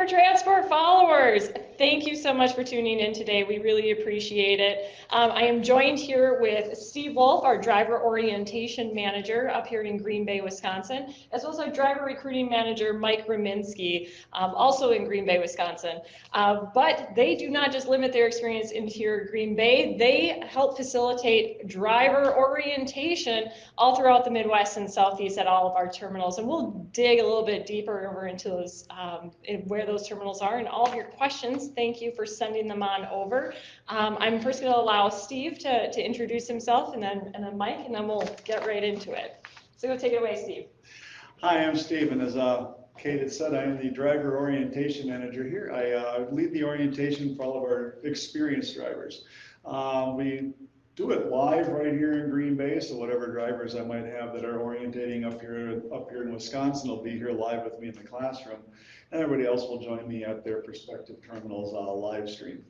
Transport followers, thank you so much for tuning in today. We really appreciate it. I am joined here with Steve Wolf, our driver orientation manager up here in Green Bay, Wisconsin, as well as our driver recruiting manager, Mike Rominski, also in Green Bay, Wisconsin. But they do not just limit their experience into here in Green Bay, they help facilitate driver orientation all throughout the Midwest and Southeast at all of our terminals. And we'll dig a little bit deeper over into those, where those terminals are and all of your questions. Thank you for sending them on over. I'm first going to allow Steve to introduce himself, and then Mike, and then we'll get right into it. So go take it away, Steve. Hi, I'm Steve, and as Kate had said, I am the driver orientation manager here. I lead the orientation for all of our experienced drivers. We do it live right here in Green Bay, so whatever drivers I might have that are orientating up here in Wisconsin will be here live with me in the classroom, and everybody else will join me at their respective terminals live stream.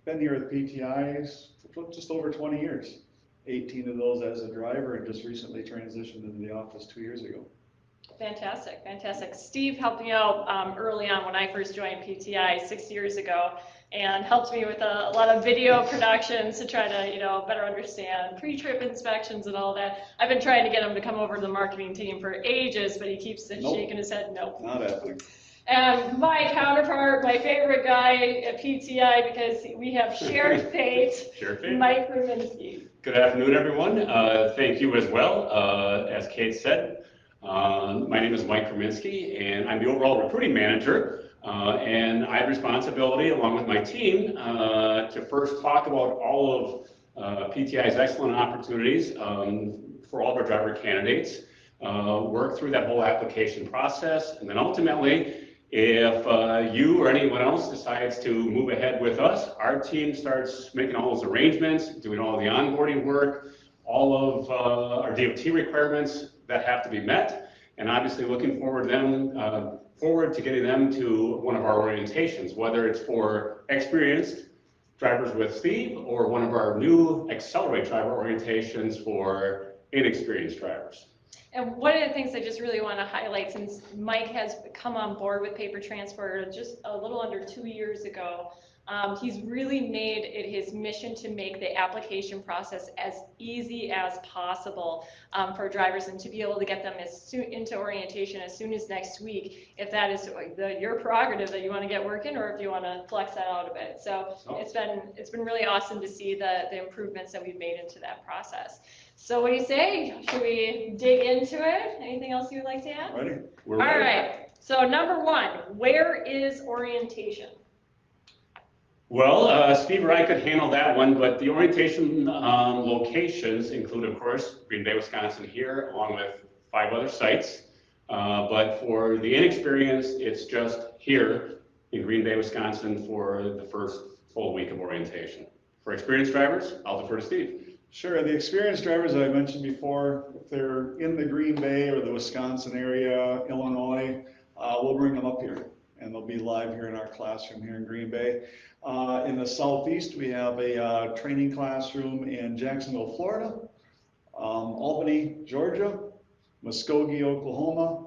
Been here with PTI for just over 20 years, 18 of those as a driver, and just recently transitioned into the office 2 years ago. Fantastic, fantastic. Steve helped me out early on when I first joined PTI 6 years ago, and helped me with a lot of video productions to try to, better understand pre-trip inspections and all that. I've been trying to get him to come over to the marketing team for ages, but he keeps shaking his head, nope. Not happening. And my counterpart, my favorite guy at PTI, because we have shared fate, Mike Rominski. Good afternoon, everyone. Thank you as well. As Kate said, my name is Mike Rominski, and I'm the overall recruiting manager. And I have responsibility, along with my team, to first talk about all of PTI's excellent opportunities for all of our driver candidates, work through that whole application process, and then ultimately, if you or anyone else decides to move ahead with us, our team starts making all those arrangements, doing all the onboarding work, all of our DOT requirements that have to be met, and obviously looking forward to getting them to one of our orientations, whether it's for experienced drivers with Steve or one of our new Accelerate driver orientations for inexperienced drivers. And one of the things I just really want to highlight, since Mike has come on board with Paper Transport just a little under 2 years ago, he's really made it his mission to make the application process as easy as possible for drivers, and to be able to get them into orientation as soon as next week, if that is your prerogative that you want to get working, or if you want to flex that out a bit. So it's been really awesome to see the improvements that we've made into that process. So what do you say? Should we dig into it? Anything else you would like to add? Ready? All right. So number one, where is orientation? Well, Steve or I could handle that one, but the orientation locations include, of course, Green Bay, Wisconsin here, along with 5 other sites. But for the inexperienced, it's just here in Green Bay, Wisconsin for the first full week of orientation. For experienced drivers, I'll defer to Steve. Sure, the experienced drivers I mentioned before, if they're in the Green Bay or the Wisconsin area, Illinois, we'll bring them up here, and they'll be live here in our classroom here in Green Bay. In the Southeast, we have a training classroom in Jacksonville, Florida, Albany, Georgia, Muskogee, Oklahoma,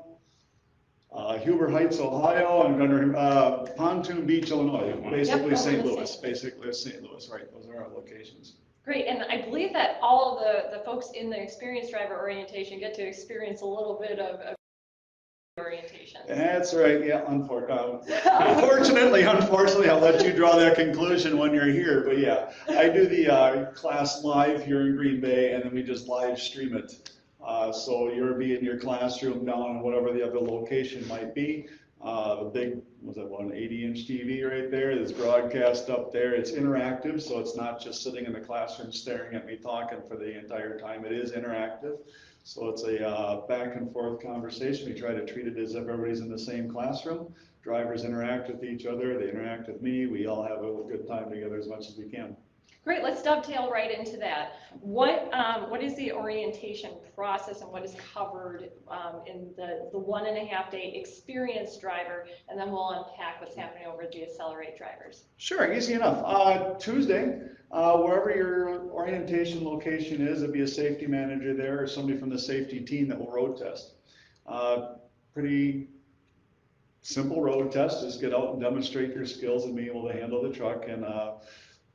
Huber Heights, Ohio, and Pontoon Beach, Illinois, basically St. Louis, right, those are our locations. Great, and I believe that all of the folks in the experienced driver orientation get to experience a little bit of orientation. That's right, yeah, unfortunately, I'll let you draw that conclusion when you're here, but yeah, I do the class live here in Green Bay, and then we just live stream it. So you'll be in your classroom down in whatever the other location might be. The big, was that one, 80-inch TV right there that's broadcast up there. It's interactive, so it's not just sitting in the classroom staring at me talking for the entire time. It is interactive, so it's a back and forth conversation. We try to treat it as if everybody's in the same classroom. Drivers interact with each other, they interact with me. We all have a good time together as much as we can. Great, let's dovetail right into that. What is the orientation process, and what is covered in the 1.5 day experienced driver, and then we'll unpack what's happening over the Accelerate drivers. Sure, easy enough. Tuesday, wherever your orientation location is, there'll be a safety manager there or somebody from the safety team that will road test. Pretty simple road test, just get out and demonstrate your skills and being able to handle the truck and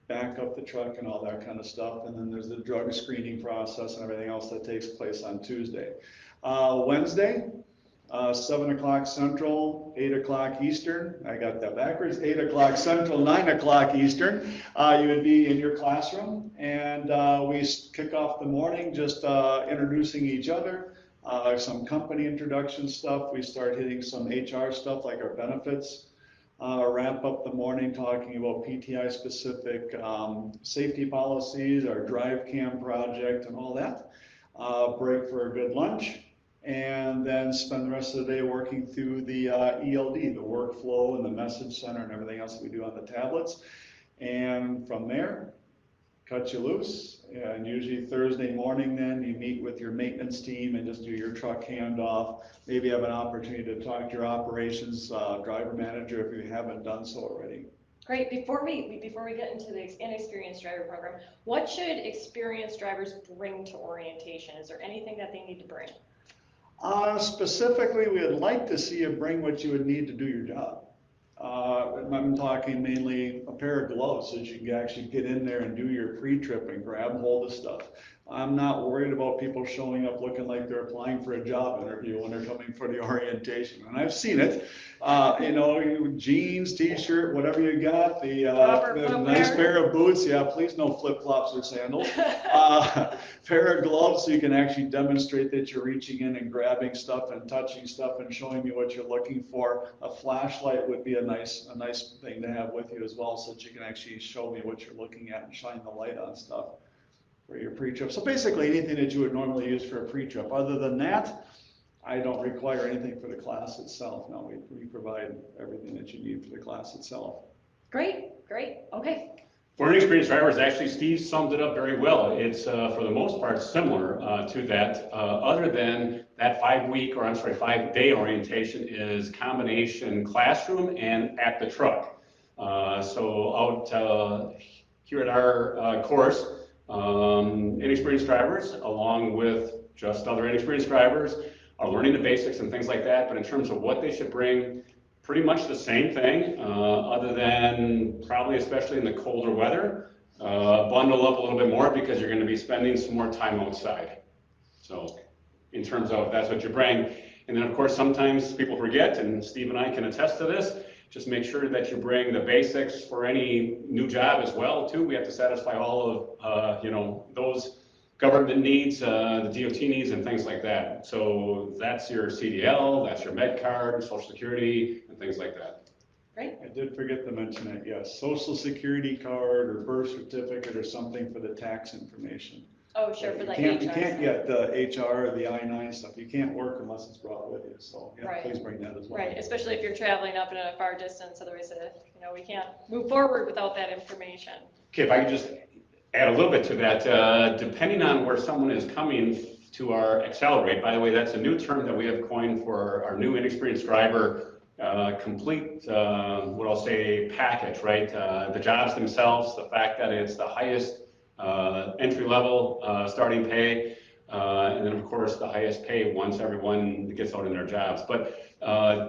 back up the truck and all that kind of stuff. And then there's the drug screening process and everything else that takes place on Tuesday. Wednesday, 7 o'clock Central, 8 o'clock Eastern. I got that backwards. 8 o'clock Central, 9 o'clock Eastern. You would be in your classroom, and we kick off the morning just introducing each other, some company introduction stuff. We start hitting some HR stuff like our benefits. Wrap up the morning talking about PTI specific safety policies, our drive cam project and all that. Break for a good lunch, and then spend the rest of the day working through the ELD, the workflow and the message center and everything else that we do on the tablets. And from there, cut you loose. And usually Thursday morning then you meet with your maintenance team and just do your truck handoff. Maybe have an opportunity to talk to your operations driver manager if you haven't done so already. Great. Before we get into the inexperienced driver program, what should experienced drivers bring to orientation? Is there anything that they need to bring? Specifically, we would like to see you bring what you would need to do your job. I'm talking mainly a pair of gloves so that you can actually get in there and do your pre-trip and grab hold of stuff. I'm not worried about people showing up looking like they're applying for a job interview when they're coming for the orientation. And I've seen it. You know, jeans, t-shirt, whatever you got, the nice pair of boots. Yeah, please no flip-flops or sandals. Pair of gloves so you can actually demonstrate that you're reaching in and grabbing stuff and touching stuff and showing me what you're looking for. A flashlight would be a nice thing to have with you as well, so that you can actually show me what you're looking at and shine the light on stuff for your pre-trip. So basically anything that you would normally use for a pre-trip. Other than that, I don't require anything for the class itself. No, we provide everything that you need for the class itself. Great, okay. For inexperienced drivers, actually, Steve summed it up very well. It's, for the most part, similar to that, other than that 5-day orientation is combination classroom and at the truck. So out here at our course, inexperienced drivers, along with just other inexperienced drivers, are learning the basics and things like that. But in terms of what they should bring, pretty much the same thing, other than probably, especially in the colder weather, bundle up a little bit more because you're going to be spending some more time outside. So in terms of that's what you bring. And then of course, sometimes people forget, and Steve and I can attest to this, just make sure that you bring the basics for any new job as well too. We have to satisfy all of those government needs, the DOT needs and things like that. So that's your CDL, that's your med card, Social Security, and things like that. Great. I did forget to mention that, yes. Social Security card or birth certificate or something for the tax information. Oh, sure, for the HR. You can't get the HR or the I-9 stuff. You can't work unless it's brought with you. So yeah, right. Please bring that as well. Right, especially if you're traveling up in a far distance. Otherwise, we can't move forward without that information. Okay, if I could just add a little bit to that, depending on where someone is coming to our Accelerate, by the way, that's a new term that we have coined for our new inexperienced driver complete, what I'll say, package, right? The jobs themselves, the fact that it's the highest entry-level starting pay, and then of course the highest pay once everyone gets out in their jobs. But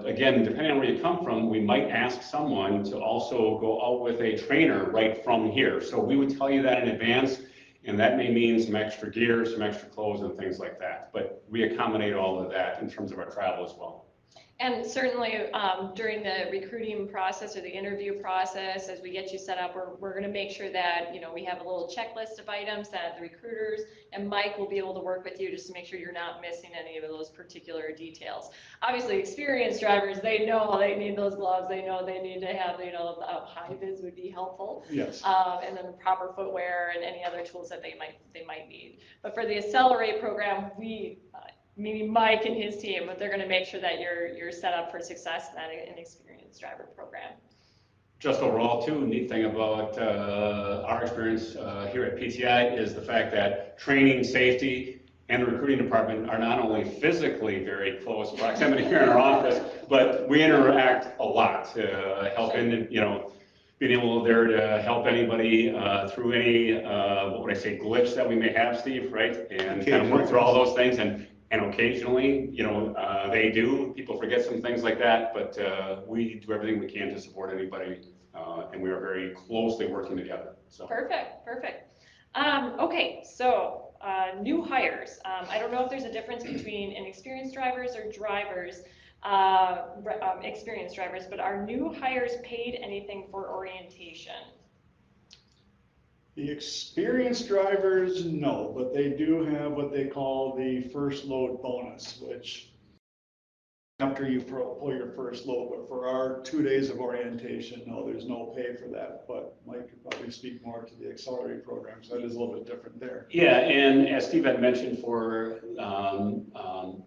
again, depending on where you come from, we might ask someone to also go out with a trainer right from here. So we would tell you that in advance, and that may mean some extra gear, some extra clothes and things like that. But we accommodate all of that in terms of our travel as well. And certainly during the recruiting process or the interview process, as we get you set up, we're going to make sure that we have a little checklist of items that the recruiters and Mike will be able to work with you just to make sure you're not missing any of those particular details. Obviously, experienced drivers, they know they need those gloves. They know they need to have, high vis would be helpful. Yes. And then the proper footwear and any other tools that they might need. But for the Accelerate program, meaning Mike and his team, but they're going to make sure that you're set up for success in that inexperienced driver program. Just overall, too, neat thing about our experience here at PTI is the fact that training, safety, and the recruiting department are not only physically very close proximity here in our office, but we interact a lot to help in, being able there to help anybody through any, glitch that we may have, Steve, right? And kind of work through all those things and And occasionally, they do. People forget some things like that, but we do everything we can to support anybody, and we are very closely working together. So. Perfect, perfect. Okay, so new hires. I don't know if there's a difference between inexperienced drivers or drivers, experienced drivers, but are new hires paid anything for orientation? The experienced drivers, no, but they do have what they call the first load bonus, which after you pull your first load, but for our 2 days of orientation, no, there's no pay for that. But Mike could probably speak more to the accelerated programs. That is a little bit different there. Yeah, and as Steve had mentioned, for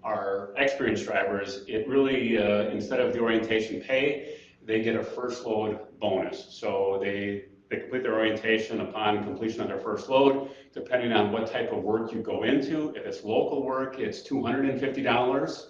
our experienced drivers, it really, instead of the orientation pay, they get a first load bonus. So they complete their orientation upon completion of their first load, depending on what type of work you go into. If it's local work, it's $250.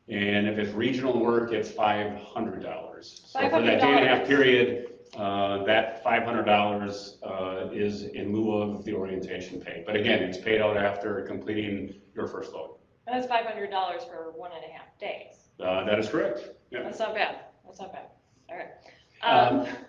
And if it's regional work, it's $500. So for that day and a half period, that $500 is in lieu of the orientation pay. But again, it's paid out after completing your first load. And that's $500 for 1.5 days. That is correct. Yeah. That's not bad. That's not bad. All right.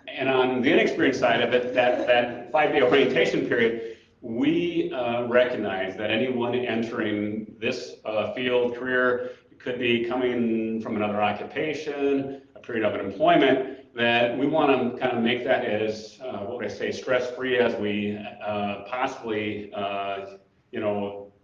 And on the inexperienced side of it, that 5-day orientation period, we recognize that anyone entering this field career could be coming from another occupation, a period of employment, that we want to kind of make that as, what would I say, stress-free as we possibly,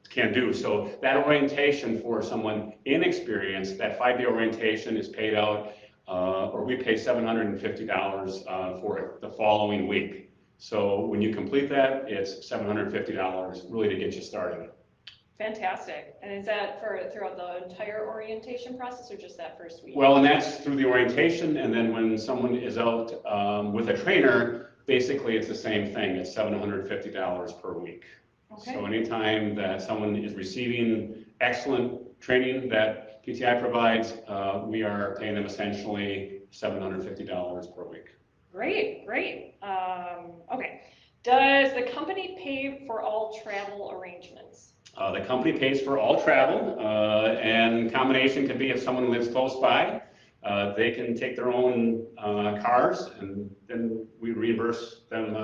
can do. So that orientation for someone inexperienced, that 5-day orientation is paid out, or we pay $750 for it the following week. So when you complete that, it's $750 really to get you started. Fantastic. And is that throughout the entire orientation process or just that first week? Well, and that's through the orientation, and then when someone is out with a trainer, basically it's the same thing. It's $750 per week. Okay. So anytime that someone is receiving excellent training that PTI provides, we are paying them essentially $750 per week. Great, great. Okay. Does the company pay for all travel arrangements? The company pays for all travel, and combination could be if someone lives close by, they can take their own cars, and then we reimburse them,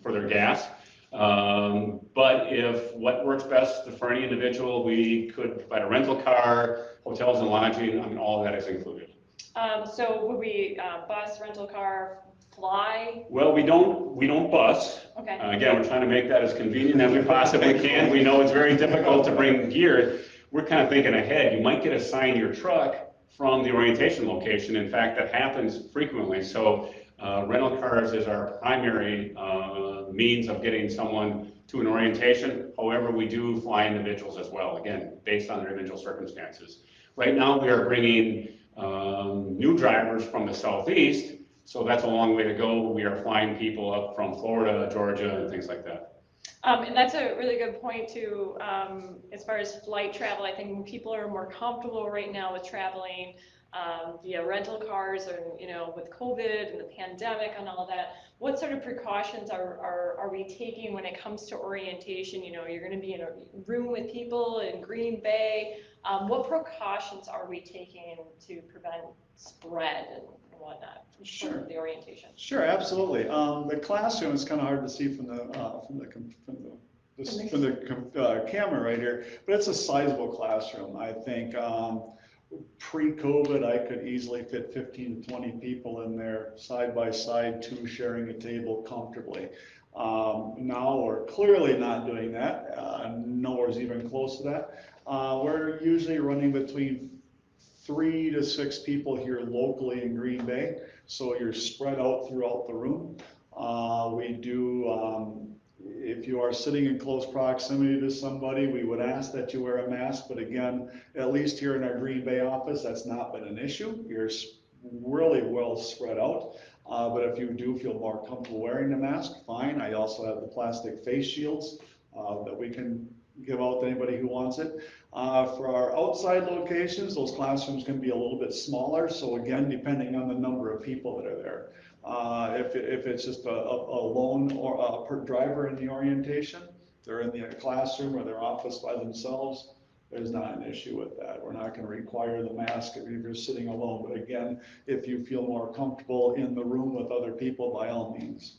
for their gas. But if what works best for any individual, we could provide a rental car, hotels and lodging. I mean, all of that is included. So would we bus, rental car, fly? Well, we don't bus. Okay. Again, we're trying to make that as convenient as we possibly can. We know it's very difficult to bring gear. We're kind of thinking ahead. You might get assigned your truck from the orientation location. In fact, that happens frequently. So rental cars is our primary means of getting someone to an orientation. However, we do fly individuals as well, again, based on their individual circumstances. Right now, we are bringing new drivers from the Southeast. So that's a long way to go. We are flying people up from Florida, Georgia, and things like that. And that's a really good point too, as far as flight travel. I think people are more comfortable right now with traveling via rental cars, or with COVID and the pandemic and all that. What sort of precautions are we taking when it comes to orientation? You're going to be in a room with people in Green Bay. What precautions are we taking to prevent spread and whatnot for the orientation? Sure, absolutely. The classroom is kind of hard to see from the camera right here, but it's a sizable classroom. I think pre-COVID, I could easily fit 15 to 20 people in there, side by side, two sharing a table comfortably. Now we're clearly not doing that. Nowhere's even close to that. We're usually running between 3 to 6 people here locally in Green Bay, so you're spread out throughout the room. We do, if you are sitting in close proximity to somebody, we would ask that you wear a mask, but again, at least here in our Green Bay office, that's not been an issue. You're really well spread out, but if you do feel more comfortable wearing the mask, fine. I also have the plastic face shields that we can give out to anybody who wants it. For our outside locations, those classrooms can be a little bit smaller. So again, depending on the number of people that are there. If it's just a lone or a driver in the orientation, they're in the classroom or their office by themselves, there's not an issue with that. We're not going to require the mask if you're sitting alone. But again, if you feel more comfortable in the room with other people, by all means,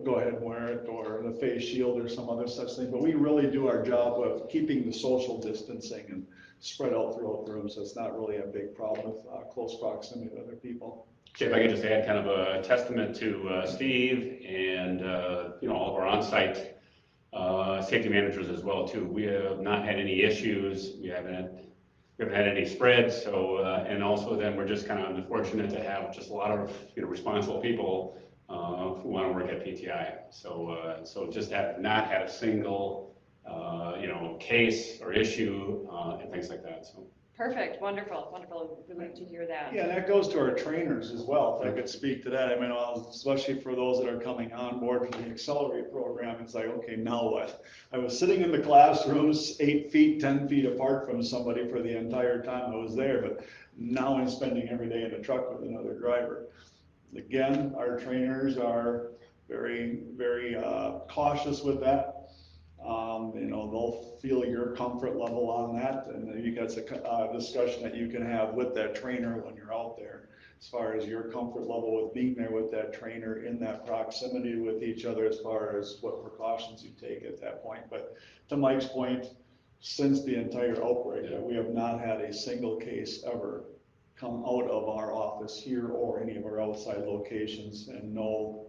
go ahead and wear it, or the face shield or some other such thing. But we really do our job of keeping the social distancing and spread out throughout the room, so it's not really a big problem with close proximity to other people. Okay, if I could just add kind of a testament to Steve and all of our on-site safety managers as well too. We have not had any issues. We haven't had any spread. So and also then we're just kind of fortunate to have just a lot of responsible people who want to work at PTI. So just have not had a single case or issue and things like that. So. Perfect, wonderful, wonderful. We'd like to hear that. Yeah, and that goes to our trainers as well, if I could speak to that. I mean, especially for those that are coming on board for the Accelerate program, it's like, okay, now what? I was sitting in the classrooms 8 feet, 10 feet apart from somebody for the entire time I was there, but now I'm spending every day in a truck with another driver. Again, our trainers are very, very cautious with that. They'll feel your comfort level on that, and you got a discussion that you can have with that trainer when you're out there, as far as your comfort level with being there with that trainer in that proximity with each other, as far as what precautions you take at that point. But to Mike's point, since the entire outbreak, we have not had a single case ever come out of our office here or any of our outside locations, and no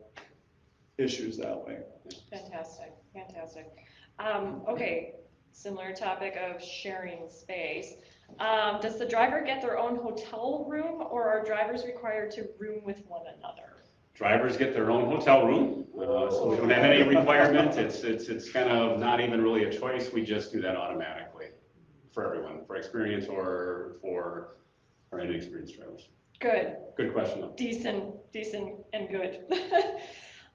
issues that way. Fantastic, fantastic. Okay, similar topic of sharing space. Does the driver get their own hotel room, or are drivers required to room with one another? Drivers get their own hotel room, so we don't have any requirement. It's kind of not even really a choice. We just do that automatically for everyone, for experienced or for our inexperienced drivers. Good. Good question though. Decent and good.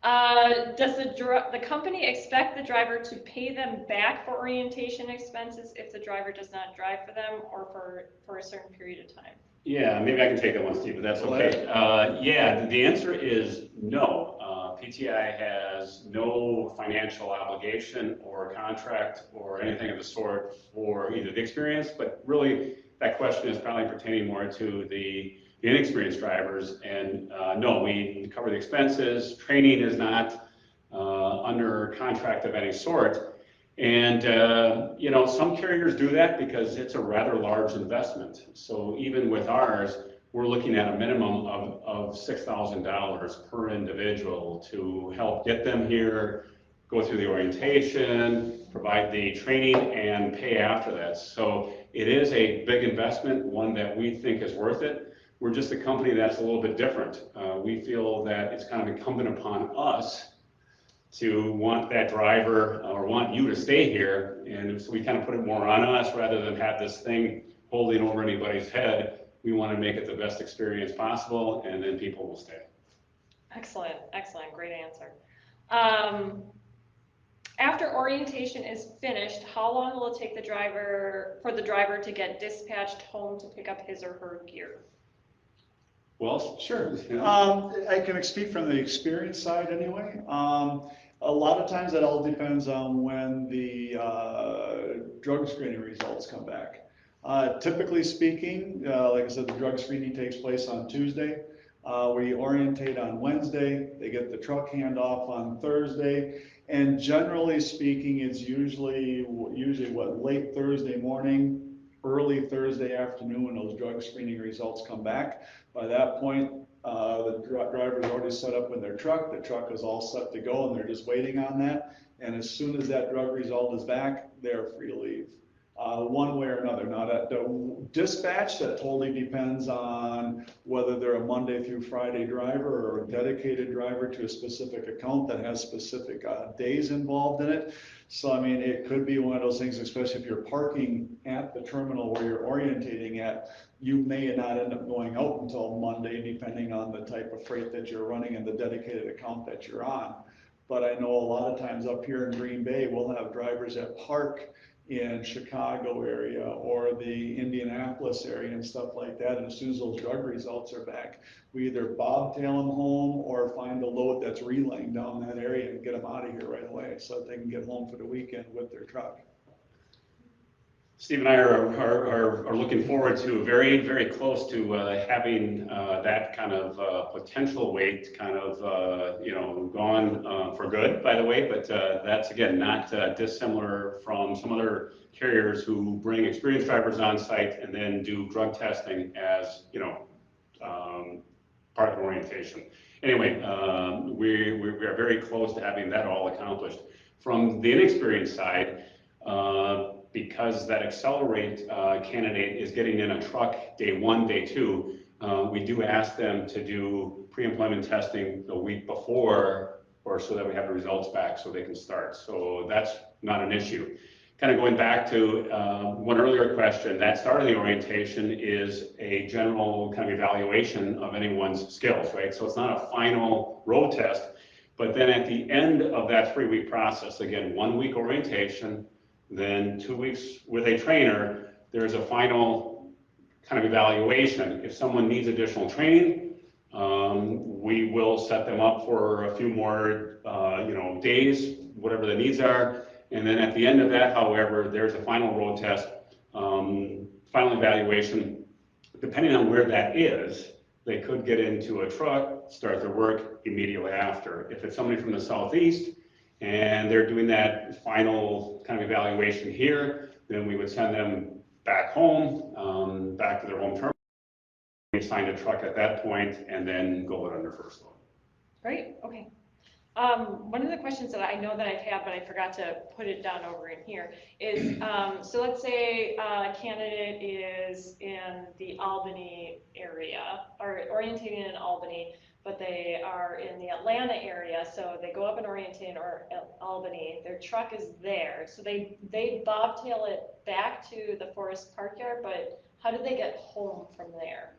Does the company expect the driver to pay them back for orientation expenses if the driver does not drive for them, or for a certain period of time? Yeah, maybe I can take that one, Steve, but that's okay. Yeah, the answer is no. PTI has no financial obligation or contract or anything of the sort for either the experienced, but really that question is probably pertaining more to the inexperienced drivers. And no, we cover the expenses. Training is not under contract of any sort. And some carriers do that because it's a rather large investment. So even with ours, we're looking at a minimum of $6,000 per individual to help get them here, go through the orientation, provide the training, and pay after that. So it is a big investment, one that we think is worth it. We're just a company that's a little bit different. We feel that it's kind of incumbent upon us to want that driver or want you to stay here. And so we kind of put it more on us rather than have this thing holding over anybody's head. We want to make it the best experience possible, and then people will stay. Excellent, excellent, great answer. After orientation is finished, how long will it take for the driver to get dispatched home to pick up his or her gear? Well, sure. I can speak from the experience side anyway. A lot of times that all depends on when the drug screening results come back. Typically speaking, like I said, the drug screening takes place on Tuesday. We orientate on Wednesday. They get the truck handoff on Thursday. And generally speaking, it's usually late Thursday morning, early Thursday afternoon when those drug screening results come back. By that point, the driver's already set up in their truck. The truck is all set to go, and they're just waiting on that. And as soon as that drug result is back, they're free to leave. One way or another. Now, the dispatch, that totally depends on whether they're a Monday through Friday driver or a dedicated driver to a specific account that has specific days involved in it. So, I mean, it could be one of those things, especially if you're parking at the terminal where you're orientating at, you may not end up going out until Monday, depending on the type of freight that you're running and the dedicated account that you're on. But I know a lot of times up here in Green Bay, we'll have drivers that park in Chicago area or the Indianapolis area and stuff like that. And as soon as those drug results are back, we either bobtail them home or find a load that's relaying down that area and get them out of here right away so that they can get home for the weekend with their truck. Steve and I are looking forward to very, very close to having that kind of potential weight kind of, gone for good, by the way. But that's, again, not dissimilar from some other carriers who bring experienced drivers on site and then do drug testing as, part of orientation. Anyway, we are very close to having that all accomplished. From the inexperienced side, because that Accelerate candidate is getting in a truck day 1, day 2, we do ask them to do pre-employment testing the week before, or so that we have the results back so they can start. So that's not an issue. Kind of going back to one earlier question, that start of the orientation is a general kind of evaluation of anyone's skills, right? So it's not a final road test, but then at the end of that 3-week process, again, 1 week orientation, then 2 weeks with a trainer, there's a final kind of evaluation. If someone needs additional training, we will set them up for a few more, days, whatever the needs are. And then at the end of that, however, there's a final road test, final evaluation. Depending on where that is, they could get into a truck, start their work immediately after. If it's somebody from the southeast and they're doing that final kind of evaluation here, then we would send them back home, back to their home terminal, assign a truck at that point, and then go out on their first load. Great, okay. One of the questions that I know that I've had, but I forgot to put it down over in here, is, so let's say a candidate is in the Albany area, or orientating in Albany, but they are in the Atlanta area, so they go up and orientate or Albany, their truck is there, so they bobtail it back to the Forest Park Yard, but how do they get home from there?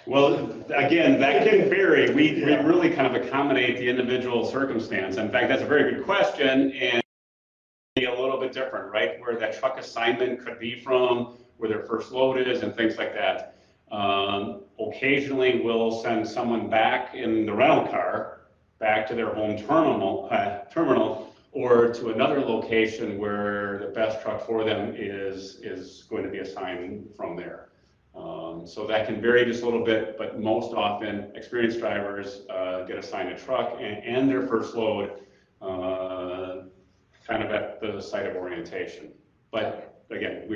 Well, again, that can vary. We really kind of accommodate the individual circumstance. In fact, that's a very good question, and a little bit different, right? Where that truck assignment could be from, where their first load is, and things like that. Occasionally, we'll send someone back in the rental car, back to their home terminal, or to another location where the best truck for them is going to be assigned from there. So that can vary just a little bit, but most often experienced drivers get assigned a truck and their first load kind of at the site of orientation. But again,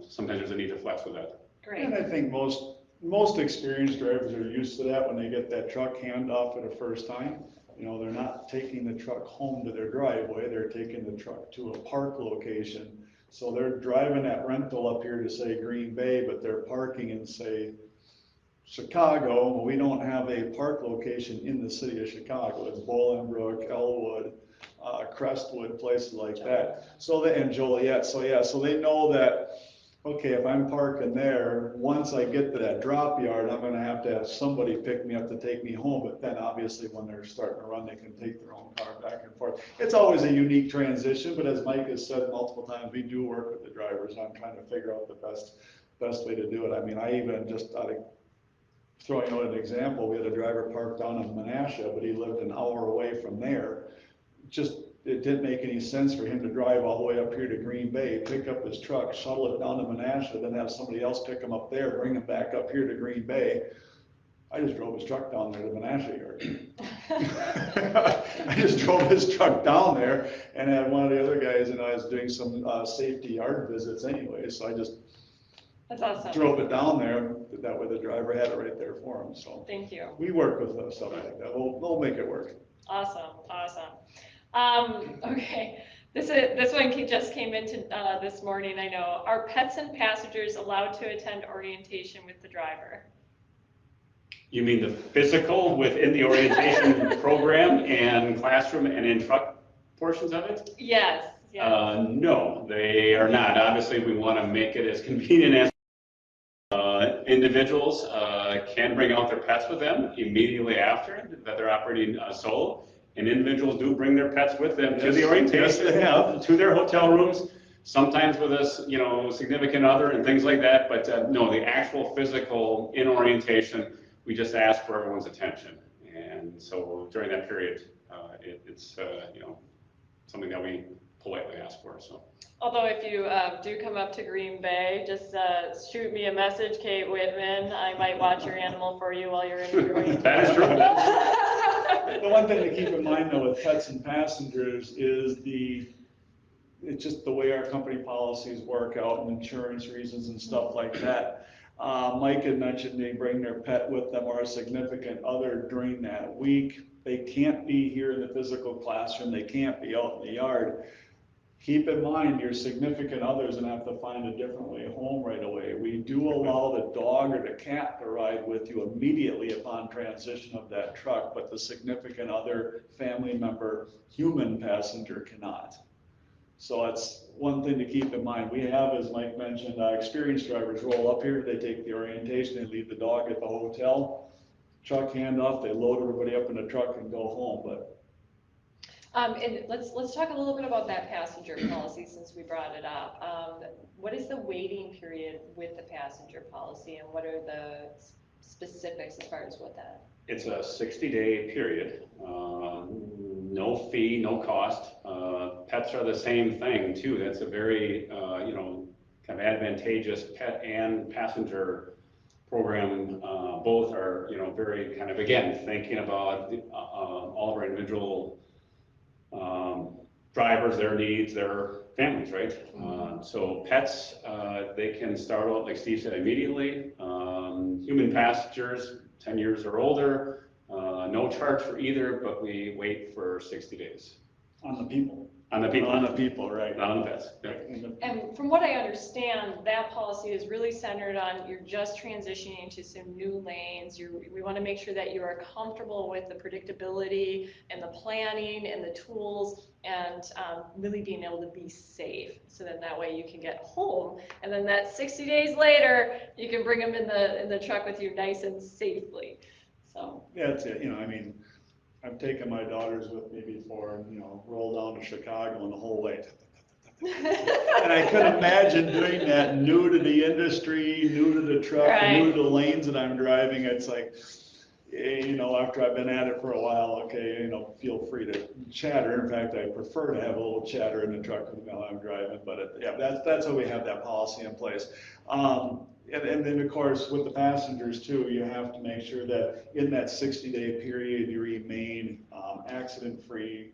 sometimes there's a need to flex with that. Great. And I think most experienced drivers are used to that when they get that truck handoff for the first time. They're not taking the truck home to their driveway, they're taking the truck to a park location. So they're driving that rental up here to, say, Green Bay, but they're parking in, say, Chicago. Well, we don't have a park location in the city of Chicago. It's Bolingbrook, Elwood, Crestwood, places like that. And Joliet. So they know that, okay, if I'm parking there, once I get to that drop yard, I'm going to have somebody pick me up to take me home. But then obviously when they're starting to run, they can take their own car back and forth. It's always a unique transition, but as Mike has said multiple times, we do work with the drivers on trying to figure out the best way to do it. I mean, I even just throwing out an example, we had a driver parked down in Menasha, but he lived an hour away from there. It didn't make any sense for him to drive all the way up here to Green Bay, pick up his truck, shuttle it down to Menasha, then have somebody else pick him up there, bring him back up here to Green Bay. I just drove his truck down there to Menasha yard. I just drove his truck down there and had one of the other guys, and I was doing some safety yard visits anyway, so I just That's awesome. drove it down there. That way the driver had it right there for him. So thank you. We work with stuff like that. We'll make it work. Awesome. Okay, this one just came into this morning, I know. Are pets and passengers allowed to attend orientation with the driver? You mean the physical within the orientation program and classroom and in truck portions of it? Yes. No, they are not. Obviously, we want to make it as convenient as individuals can bring out their pets with them immediately after that they're operating solo. And individuals do bring their pets with them to the orientation, to their hotel rooms, sometimes with a significant other and things like that. But no, the actual physical in orientation, we just ask for everyone's attention. And so during that period, it's something that we politely ask for, so. Although if you do come up to Green Bay, just shoot me a message, Kate Whitman. I might watch your animal for you while you're in the orientation. That is true. The one thing to keep in mind though with pets and passengers is it's just the way our company policies work out and insurance reasons and stuff like that. Mike had mentioned they bring their pet with them or a significant other during that week. They can't be here in the physical classroom. They can't be out in the yard. Keep in mind your significant others and have to find a different way home right away. We do allow the dog or the cat to ride with you immediately upon transition of that truck, but the significant other, family member, human passenger cannot. So that's one thing to keep in mind. We have, as Mike mentioned, experienced drivers roll up here, they take the orientation, they leave the dog at the hotel, truck handoff, they load everybody up in the truck and go home. But and let's talk a little bit about that passenger policy since we brought it up. What is the waiting period with the passenger policy, and what are the specifics as far as what that? It's a 60-day period, no fee, no cost. Pets are the same thing too. That's a very, kind of advantageous pet and passenger program. Both are, very kind of, again, thinking about all of our individual drivers, their needs, their families, right? So pets, they can start out, like Steve said, immediately. Human passengers, 10 years or older, no charge for either, but we wait for 60 days. on the people. On the people. On the people, right. Not on the pets. Yeah. And from what I understand, that policy is really centered on you're just transitioning to some new lanes. We want to make sure that you are comfortable with the predictability and the planning and the tools and really being able to be safe. So then that way you can get home, and then that 60 days later, you can bring them in the truck with you nice and safely. So. Yeah, that's it. I've taken my daughters with me before and, roll down to Chicago and the whole way. And I could imagine doing that new to the industry, new to the truck, right. New to the lanes that I'm driving. It's like, after I've been at it for a while, okay, feel free to chatter. In fact, I prefer to have a little chatter in the truck while I'm driving, but that's how we have that policy in place. And then, of course, with the passengers, too, you have to make sure that in that 60-day period, you remain accident-free,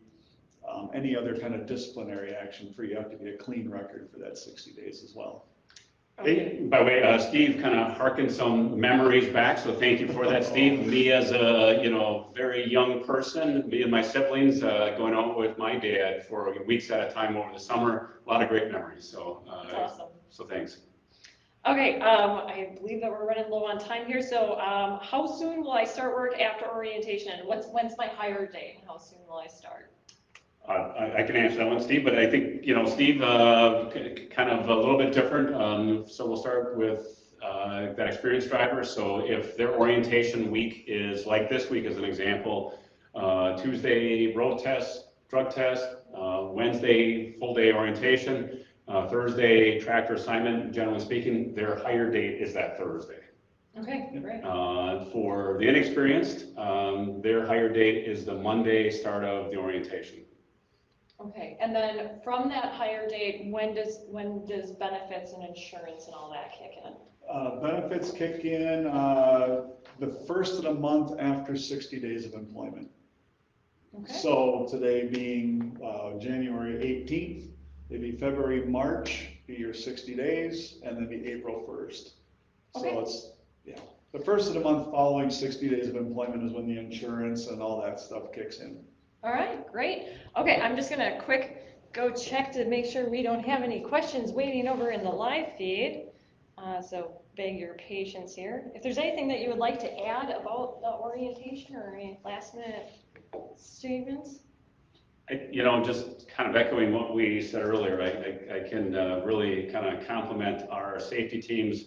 any other kind of disciplinary action-free. You have to be a clean record for that 60 days as well. Hey, by the way, Steve kind of harkened some memories back, so thank you for that, Steve. Me as a, very young person, me and my siblings going out with my dad for weeks at a time over the summer, a lot of great memories. So, that's awesome. So thanks. Okay, I believe that we're running low on time here, so how soon will I start work after orientation? When's my hire date, and how soon will I start? I can answer that one, Steve, but I think, Steve, kind of a little bit different. So we'll start with that experienced driver. So if their orientation week is like this week as an example, Tuesday road test, drug test, Wednesday full day orientation, Thursday tractor assignment, generally speaking, their hire date is that Thursday. Okay, great. For the inexperienced, their hire date is the Monday start of the orientation. Okay, and then from that hire date, when does benefits and insurance and all that kick in? Benefits kick in the first of the month after 60 days of employment. Okay. So today being January 18th, it'd be February, March, be your 60 days, and then be April 1st. Okay. So it's, the first of the month following 60 days of employment is when the insurance and all that stuff kicks in. All right, great. Okay, I'm just gonna go check to make sure we don't have any questions waiting over in the live feed. So beg your patience here. If there's anything that you would like to add about the orientation or any last minute statements? Just kind of echoing what we said earlier, I can really kind of compliment our safety teams,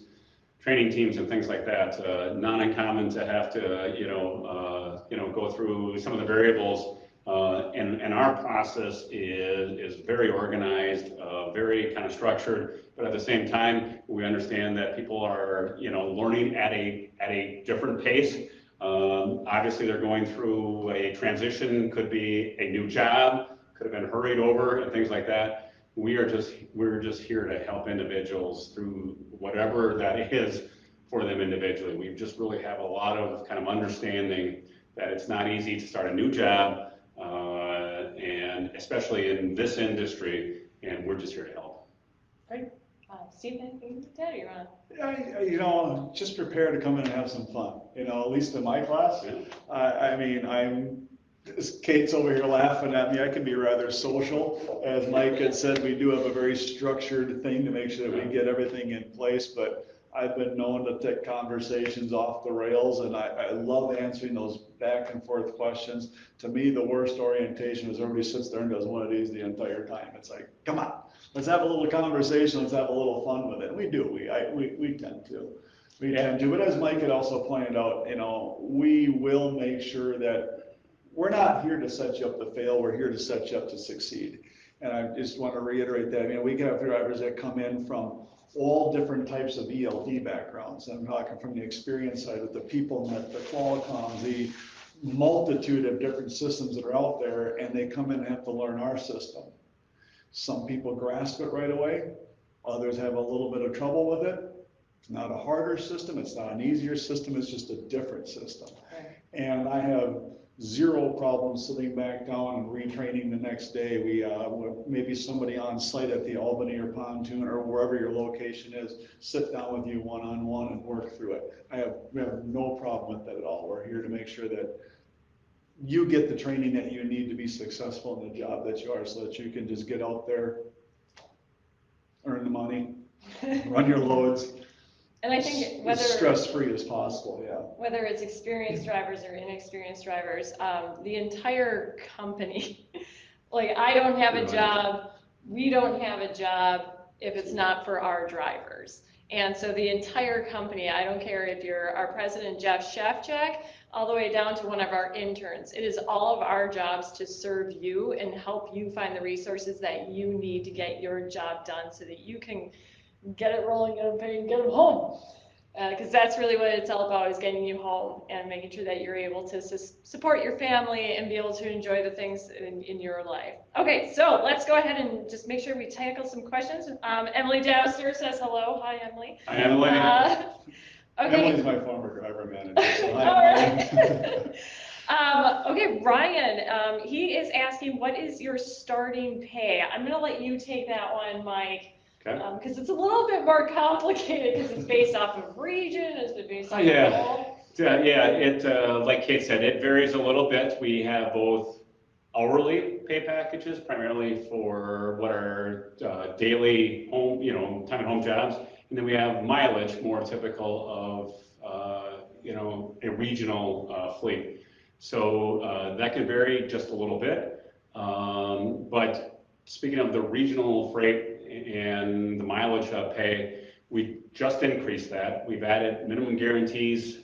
training teams, and things like that. Not uncommon to have to, go through some of the variables. And our process is very organized, very kind of structured, but at the same time, we understand that people are, learning at a different pace. Obviously, they're going through a transition, could be a new job, could have been hurried over and things like that. We're just here to help individuals through whatever that is for them individually. We just really have a lot of kind of understanding that it's not easy to start a new job, and especially in this industry, and we're just here to help. Great. Steve, anything to add? You're on. Yeah, just prepare to come in and have some fun. At least in my class. Yeah. I mean, Kate's over here laughing at me. I can be rather social. As Mike had said, we do have a very structured thing to make sure that we get everything in place, but I've been known to take conversations off the rails, and I love answering those back and forth questions. To me, the worst orientation is everybody sits there and does one of these the entire time. It's like, come on, let's have a little conversation, let's have a little fun with it. And we do, we tend to. We tend to, but as Mike had also pointed out, we will make sure that we're not here to set you up to fail, we're here to set you up to succeed. And I just want to reiterate that. We have drivers that come in from all different types of ELD backgrounds. I'm talking from the experience side with the people net, the Qualcomm, the multitude of different systems that are out there, and they come in and have to learn our system. Some people grasp it right away. Others have a little bit of trouble with it. It's not a harder system. It's not an easier system. It's just a different system. Right. And I have zero problem sitting back down and retraining the next day. Maybe somebody on site at the Albany or Pontoon or wherever your location is, sit down with you one-on-one and work through it. We have no problem with that at all. We're here to make sure that you get the training that you need to be successful in the job that you are, so that you can just get out there, earn the money, run your loads. And I think whether as stress-free as possible, yeah. Whether it's experienced drivers or inexperienced drivers, the entire company, like I don't have a job, we don't have a job if it's not for our drivers. And so the entire company, I don't care if you're our president, Jeff Shefchak, all the way down to one of our interns. It is all of our jobs to serve you and help you find the resources that you need to get your job done so that you can get it rolling, get them paid, and get them home. Because that's really what it's all about, is getting you home and making sure that you're able to support your family and be able to enjoy the things in your life. Okay, so let's go ahead and just make sure we tackle some questions. Emily downstairs says hello. Hi, Emily. Hi, Emily. Okay. Emily's my former driver manager, so hi, Emily. Okay, Ryan, he is asking, what is your starting pay? I'm going to let you take that one, Mike. Because it's a little bit more complicated because it's based off of region, it's based off of all. Like Kate said, it varies a little bit. We have both hourly pay packages, primarily for what are daily home, time at home jobs, and then we have mileage, more typical of a regional fleet. So that can vary just a little bit. But speaking of the regional freight and the mileage pay, we just increased that. We've added minimum guarantees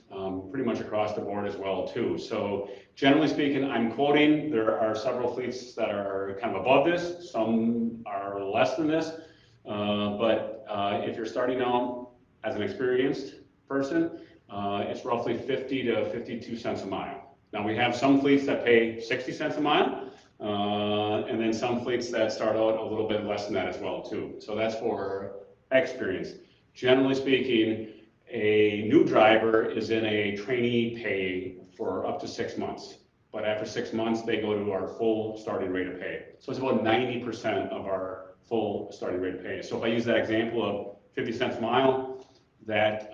pretty much across the board as well too. So generally speaking, I'm quoting, there are several fleets that are kind of above this, some are less than this, but if you're starting out as an experienced person, it's roughly 50 to 52 cents a mile. Now we have some fleets that pay 60 cents a mile, and then some fleets that start out a little bit less than that as well too. So that's for experience. Generally speaking, a new driver is in a trainee pay for up to 6 months. But after 6 months, they go to our full starting rate of pay. So it's about 90% of our full starting rate of pay. So if I use that example of 50 cents a mile, that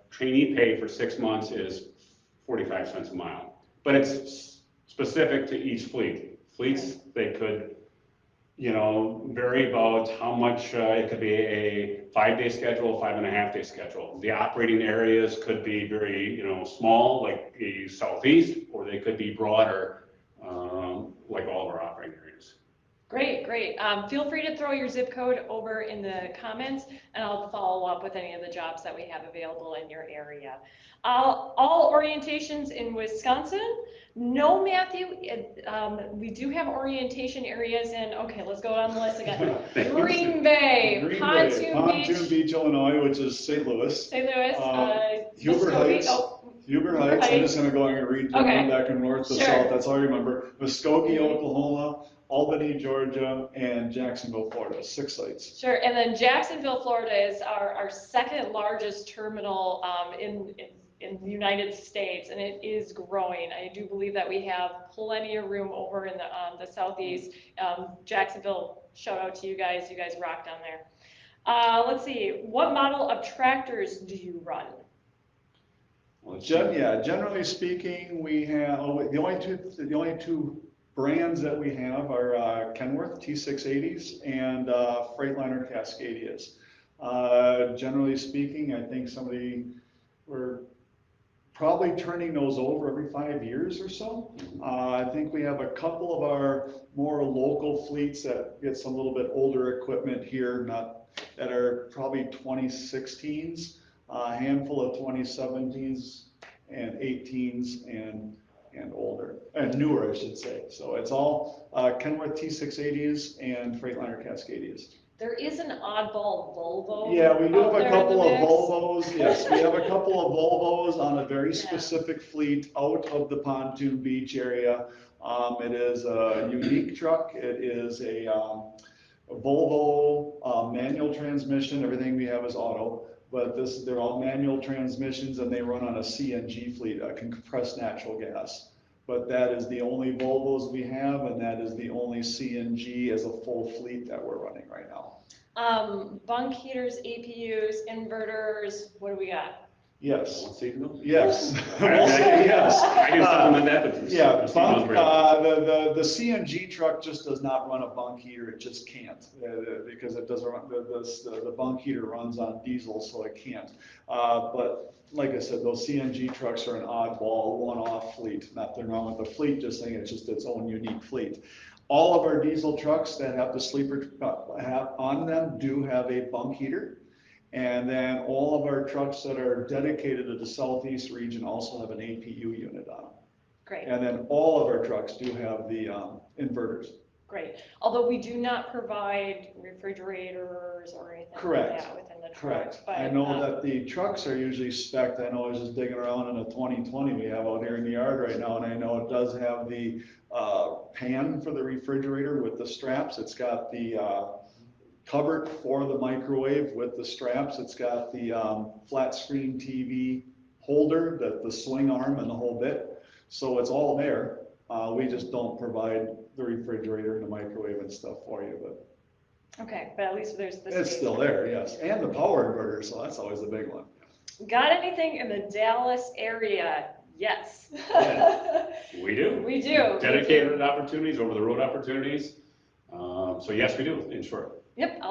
trainee pay for 6 months is 45 cents a mile. But it's specific to each fleet. Fleets, they could, vary about how much. It could be a 5-day schedule, 5.5-day schedule. The operating areas could be very, small, like the southeast, or they could be broader, like all of our operating areas. Great. Feel free to throw your zip code over in the comments, and I'll follow up with any of the jobs that we have available in your area. All orientations in Wisconsin? No, Matthew. We do have orientation areas in, okay, let's go on the list again. Green Bay, Pontoon Beach, Illinois, which is St. Louis. St. Louis. Huber Heights. Huber Heights. I'm just going to go and read back and north to south. That's all I remember. Muskogee, Oklahoma. Albany, Georgia, and Jacksonville, Florida, 6 sites. Sure, and then Jacksonville, Florida is our second largest terminal in the United States, and it is growing. I do believe that we have plenty of room over in the southeast. Jacksonville, shout out to you guys rock down there. Let's see, what model of tractors do you run? Well, generally speaking, we have the only two brands that we have are Kenworth T680s and Freightliner Cascadias. Generally speaking, I think we're probably turning those over every 5 years or so. I think we have a couple of our more local fleets that get some little bit older equipment here, that are probably 2016s, a handful of 2017s and 18s and older, and newer, I should say. So it's all Kenworth T680s and Freightliner Cascadias. There is an oddball Volvo. Yeah, we do have a couple of mix. Volvos. Yes, we have a couple of Volvos on a very specific fleet out of the Pontoon Beach area. It is a unique truck. It is a Volvo manual transmission. Everything we have is auto, but they're all manual transmissions, and they run on a CNG fleet, compressed natural gas. But that is the only Volvos we have, and that is the only CNG as a full fleet that we're running right now. Bunk heaters, APUs, inverters, what do we got? Yes. Want to see them? Yes. Yes. I can supplement that, but Yeah, the CNG truck just does not run a bunk heater. It just can't because it doesn't run, the bunk heater runs on diesel, so it can't. But like I said, those CNG trucks are an oddball, one-off fleet. Nothing wrong with the fleet, just saying it's just its own unique fleet. All of our diesel trucks that have the sleeper have on them do have a bunk heater. And then all of our trucks that are dedicated to the Southeast region also have an APU unit on them. Great. And then all of our trucks do have the inverters. Great. Although we do not provide refrigerators or anything like that within the truck. Correct. But, I know that the trucks are usually spec'd. I know I was just digging around in a 2020 we have out here in the yard right now, and I know it does have the pan for the refrigerator with the straps. It's got the cupboard for the microwave with the straps. It's got the flat screen TV holder, the swing arm and the whole bit. So it's all there. We just don't provide the refrigerator and the microwave and stuff for you, but. Okay, but at least there's this. It's still there, yes. And the power inverter, so that's always the big one. Got anything in the Dallas area? Yes. Yeah, we do. We do. Dedicated opportunities, over-the-road opportunities. So yes, we do, in short. Yep,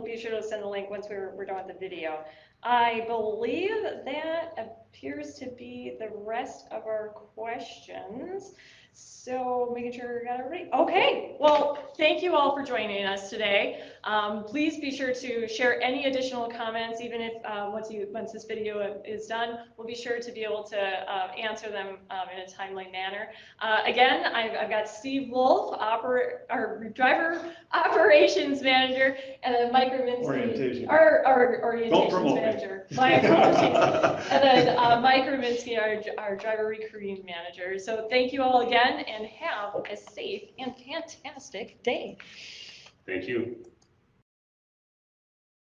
be sure to send a link once we're done with the video. I believe that appears to be the rest of our questions. So making sure we got everybody. Okay, well, thank you all for joining us today. Please be sure to share any additional comments, even if once this video is done, we'll be sure to be able to answer them in a timely manner. Again, I've got Steve Wolf, our driver operations manager, and then Mike Raminsky, our orientations manager. My apologies. And then Mike Raminsky, our driver recruiting manager. So thank you all again, and have a safe and fantastic day. Thank you.